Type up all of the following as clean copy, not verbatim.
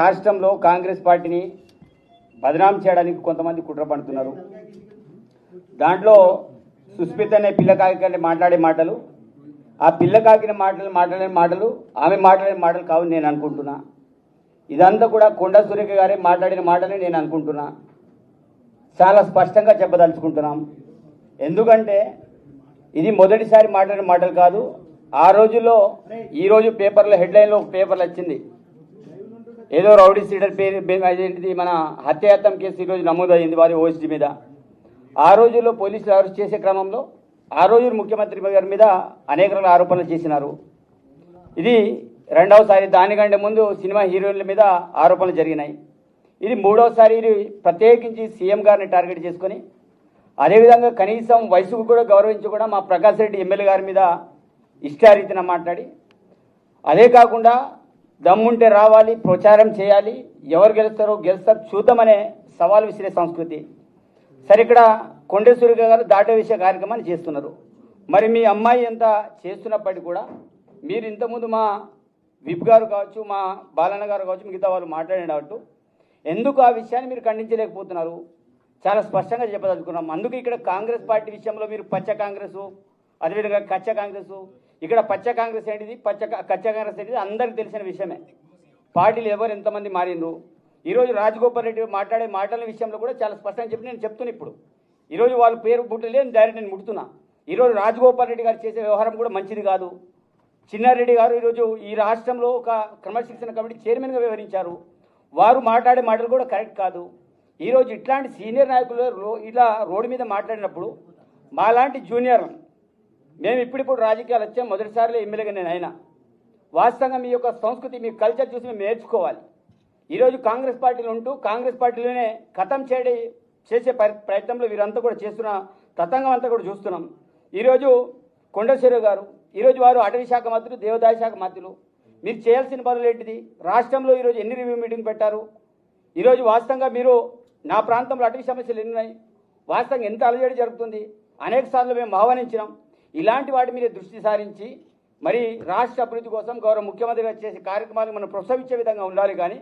రాష్ట్రంలో కాంగ్రెస్ పార్టీని బదనాం చేయడానికి కొంతమంది కుట్ర పడుతున్నారు. దాంట్లో సుస్మిత అనే పిల్లకాకి మాట్లాడే మాటలు, ఆ పిల్లకాకిన మాట్లాడే మాటలు ఆమె మాట్లాడే మాటలు కావని నేను అనుకుంటున్నా. ఇదంతా కూడా కొండ సురేఖ గారే మాట్లాడిన మాటలే నేను అనుకుంటున్నా. చాలా స్పష్టంగా చెప్పదలుచుకుంటున్నాం. ఎందుకంటే ఇది మొదటిసారి మాట్లాడిన మాటలు కాదు. ఆ రోజుల్లో ఈరోజు పేపర్లో హెడ్లైన్లో పేపర్లు వచ్చింది, ఏదో రౌడీ సీడర్ పేరు మన హత్యాయత్నం కేసు ఈరోజు నమోదైంది వారి ఓఎస్డీ మీద. ఆ రోజుల్లో పోలీసులు అరెస్ట్ చేసే క్రమంలో ఆ రోజు ముఖ్యమంత్రి గారి మీద అనేక రకాల ఆరోపణలు చేసినారు. ఇది రెండవసారి. దానికంటే ముందు సినిమా హీరోయిన్ల మీద ఆరోపణలు జరిగినాయి. ఇది మూడవసారి. ఇది ప్రత్యేకించి సీఎం గారిని టార్గెట్ చేసుకొని, అదేవిధంగా కనీసం వయసుకు కూడా గౌరవించకుండా మా ప్రకాష్ రెడ్డి ఎమ్మెల్యే గారి మీద ఇష్టారీతిన మాట్లాడి, అదే కాకుండా దమ్ముంటే రావాలి, ప్రచారం చేయాలి, ఎవరు గెలుస్తారో గెలుస్తారు చూద్దామనే సవాల్ విసిరే సంస్కృతి. సరే, ఇక్కడ కొండేశ్వరి గారు దాటే విషయ కార్యక్రమాన్ని చేస్తున్నారు. మరి మీ అమ్మాయి ఎంత చేస్తున్నప్పటికీ కూడా మీరు ఇంతకుముందు మా విప్ గారు కావచ్చు, మా బాలన్న గారు కావచ్చు, మిగతా వాళ్ళు మాట్లాడినట్టు ఎందుకు ఆ విషయాన్ని మీరు ఖండించలేకపోతున్నారు? చాలా స్పష్టంగా చెప్పదలుచుకున్నాం. అందుకు ఇక్కడ కాంగ్రెస్ పార్టీ విషయంలో మీరు పచ్చ కాంగ్రెస్, అదేవిధంగా కచ్చ కాంగ్రెస్, ఇక్కడ పచ్చ కాంగ్రెస్ ఏంటిది, కచ్చ కాంగ్రెస్ ఏంటిది అందరికీ తెలిసిన విషయమే. పార్టీలు ఎవరు ఎంతమంది మారిండ్రు. ఈరోజు రాజగోపాల్ రెడ్డి మాట్లాడే మాటల విషయంలో కూడా చాలా స్పష్టంగా చెప్పి నేను చెప్తున్నా. ఇప్పుడు ఈరోజు వాళ్ళ పేరు బుట్టలేదు, డైరెక్ట్ నేను ముడుతున్నా. ఈరోజు రాజగోపాల్ రెడ్డి గారు చేసే వ్యవహారం కూడా మంచిది కాదు. చిన్నారెడ్డి గారు ఈరోజు ఈ రాష్ట్రంలో ఒక క్రమశిక్షణ కమిటీ చైర్మన్గా వ్యవహరించారు. వారు మాట్లాడే మాటలు కూడా కరెక్ట్ కాదు. ఈరోజు ఇట్లాంటి సీనియర్ నాయకులు ఇలా రోడ్డు మీద మాట్లాడినప్పుడు మాలాంటి జూనియర్, మేము ఇప్పుడిప్పుడు రాజకీయాలు వచ్చాం, మొదటిసారిలో ఎమ్మెల్యేగా నేను అయినా. వాస్తవంగా మీ యొక్క సంస్కృతి, మీ కల్చర్ చూసి మేము నేర్చుకోవాలి. ఈరోజు కాంగ్రెస్ పార్టీలో ఉంటూ కాంగ్రెస్ పార్టీలోనే ఖతం చేసే ప్రయత్నంలో వీరంతా కూడా చేస్తున్న తతంగం అంతా కూడా చూస్తున్నాం. ఈరోజు కొండశ్వరి గారు, ఈరోజు వారు అటవీ శాఖ మంత్రులు, దేవాదాయ శాఖ మంత్రులు. మీరు చేయాల్సిన పనులు ఏంటిది? రాష్ట్రంలో ఈరోజు ఎన్ని రివ్యూ మీటింగ్ పెట్టారు? ఈరోజు వాస్తవంగా మీరు నా ప్రాంతంలో అటవీ సమస్యలు ఎన్ని ఉన్నాయి, వాస్తవంగా ఎంత అలజడి జరుగుతుంది, అనేక సార్లు మేము ఆహ్వానించినాం. ఇలాంటి వాటి మీద దృష్టి సారించి మరి రాష్ట్ర అభివృద్ధి కోసం గౌరవ ముఖ్యమంత్రి గారు చేసే కార్యక్రమాలు మనం ప్రోత్సహించే విధంగా ఉండాలి. కానీ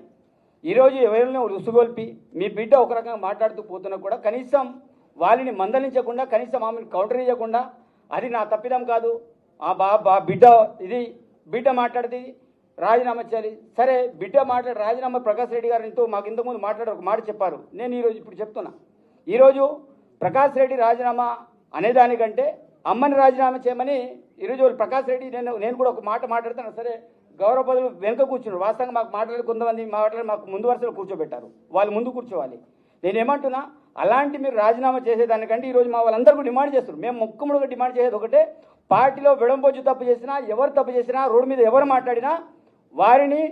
ఈరోజు ఎవరినో రుసుగొల్పి మీ బిడ్డ ఒక రకంగా మాట్లాడుతూ పోతున్నా కూడా కనీసం వాళ్ళని మందలించకుండా, కనీసం ఆమెను కౌంటర్ చేయకుండా, అది నా తప్పిదం కాదు, ఆ బిడ్డ మాట్లాడితే రాజీనామా చేయాలి. సరే, బిడ్డ మాట్లాడి రాజీనామా ప్రకాష్ రెడ్డి గారితో మాకు ఇంతకుముందు మాట్లాడి ఒక మాట చెప్పారు. నేను ఈరోజు ఇప్పుడు చెప్తున్నా. ఈరోజు ప్రకాష్ రెడ్డి రాజీనామా అనేదానికంటే అమ్మని రాజీనామా చేయమని ఈరోజు ప్రకాష్ రెడ్డి నేను కూడా ఒక మాట మాట్లాడతాను. సరే, గౌరవ పదవులు వెనుక కూర్చున్నారు. వాస్తవంగా మాకు మాట్లాడి కొంతమంది మాకు ముందు వరుసలో కూర్చోబెట్టారు. వాళ్ళు ముందు కూర్చోవాలి. నేనేమంటున్నా, అలాంటి మీరు రాజీనామా చేసేదానికంటే ఈరోజు మా వాళ్ళందరూ డిమాండ్ చేస్తారు. మేము ముక్కుముడుగా డిమాండ్ చేసేది ఒకటే, పార్టీలో విడంబొచ్చు తప్పు చేసినా, ఎవరు తప్పు చేసినా, రోడ్డు మీద ఎవరు మాట్లాడినా వారిని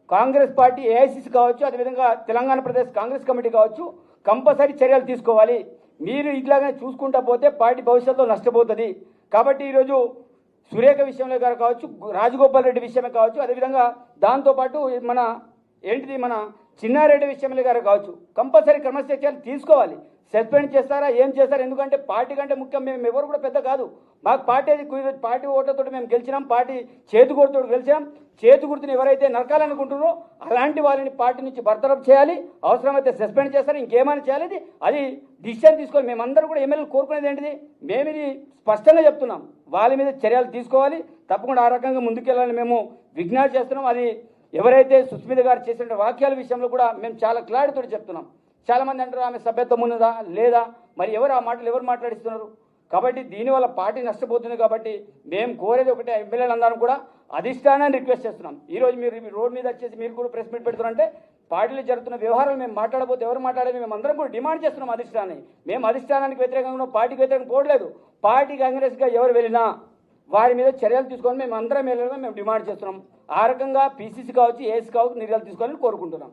కాంగ్రెస్ పార్టీ ఏఐసిసి కావచ్చు, అదేవిధంగా తెలంగాణ ప్రదేశ్ కాంగ్రెస్ కమిటీ కావచ్చు, కంపల్సరీ చర్యలు తీసుకోవాలి. మీరు ఇట్లాగానే చూసుకుంటా పోతే పార్టీ భవిష్యత్తులో నష్టపోతుంది. కాబట్టి ఈరోజు సురేఖ విషయంలో గారు కావచ్చు, రాజగోపాల్ రెడ్డి విషయమే కావచ్చు, అదేవిధంగా దాంతోపాటు మన చిన్నారెడ్డి విషయంలో గారు కావచ్చు, కంపల్సరీ క్రమశిక్షణ తీసుకోవాలి. సస్పెండ్ చేస్తారా, ఏం చేస్తారా? ఎందుకంటే పార్టీ కంటే ముఖ్యం మేము ఎవరు కూడా పెద్ద కాదు. మాకు పార్టీ ఓట్లతో మేము గెలిచినాం, పార్టీ చేతి గుర్తుతో గెలిచాం. చేతి గుర్తుని ఎవరైతే నరకాలనుకుంటున్నారో అలాంటి వాళ్ళని పార్టీ నుంచి బర్తరఫ్ చేయాలి. అవసరమైతే సస్పెండ్ చేస్తారు, ఇంకేమైనా చేయాలి. అది డిసిషన్ తీసుకోవాలి. మేమందరూ కూడా ఎమ్మెల్యేలు కోరుకునేది ఏంటిది? మేము ఇది స్పష్టంగా చెప్తున్నాం, వాళ్ళ మీద చర్యలు తీసుకోవాలి. తప్పకుండా ఆ రకంగా ముందుకెళ్ళాలని మేము విజ్ఞప్తి చేస్తున్నాం. అది ఎవరైతే సుస్మిత గారు చేసిన వాక్యాల విషయంలో కూడా మేము చాలా క్లారిటీతో చెప్తున్నాం. చాలామంది అంటారు ఆమె సభ్యత్వం ఉన్నదా లేదా, మరి ఎవరు ఆ మాటలు ఎవరు మాట్లాడిస్తున్నారు? కాబట్టి దీనివల్ల పార్టీ నష్టపోతుంది. కాబట్టి మేము కోరేది ఒకటే, ఎమ్మెల్యేలందరూ కూడా అధిష్టానాన్ని రిక్వెస్ట్ చేస్తున్నాం. ఈరోజు మీరు రోడ్ మీద వచ్చేసి మీరు కూడా ప్రెస్ మీట్ పెడుతున్నారంటే పార్టీలో జరుగుతున్న వ్యవహారాలు మేము మాట్లాడబోతే ఎవరు మాట్లాడేది మేము అందరం కూడా డిమాండ్ చేస్తున్నాం అధిష్టానాన్ని. మేము అధిష్టానానికి వ్యతిరేకంగా పార్టీకి వ్యతిరేకంగా పోవట్లేదు. పార్టీ కాంగ్రెస్గా ఎవరు వెళ్ళినా వారి మీద చర్యలు తీసుకొని మేము అందరం వెళ్ళాలని మేము డిమాండ్ చేస్తున్నాం. ఆ రకంగా పీసీసీ కావచ్చు, ఏఎస్ కావచ్చు నిర్ణయాలు తీసుకోవాలని కోరుకుంటున్నాం.